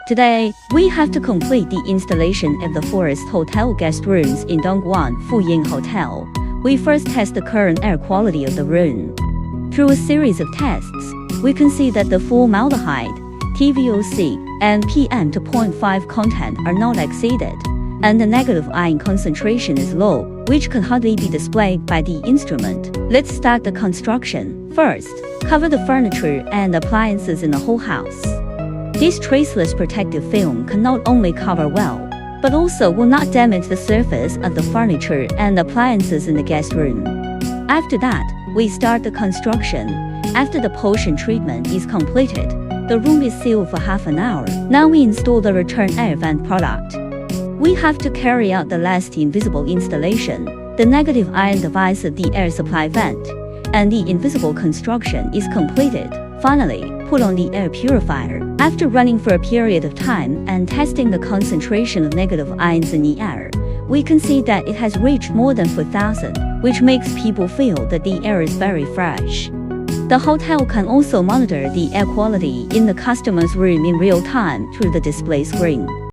Today, we have to complete the installation of the forest hotel guest rooms in Dongguan Fuying Hotel. We first test the current air quality of the room. Through a series of tests, we can see that the formaldehyde, TVOC, and PM2.5 content are not exceeded, and the negative ion concentration is low, which can hardly be displayed by the instrument. Let's start the construction. First, cover the furniture and appliances in the whole house. This traceless protective film can not only cover well, but also will not damage the surface of the furniture and appliances in the guest room. After that, we start the construction. After the pollution treatment is completed, the room is sealed for half an hour. Now we install the return air vent product. We have to carry out the last invisible installation, the negative ion device of the air supply vent, and the invisible construction is completed. Finally, put on the air purifier. After running for a period of time and testing the concentration of negative ions in the air, we can see that it has reached more than 4,000, which makes people feel that the air is very fresh. The hotel can also monitor the air quality in the customer's room in real time through the display screen.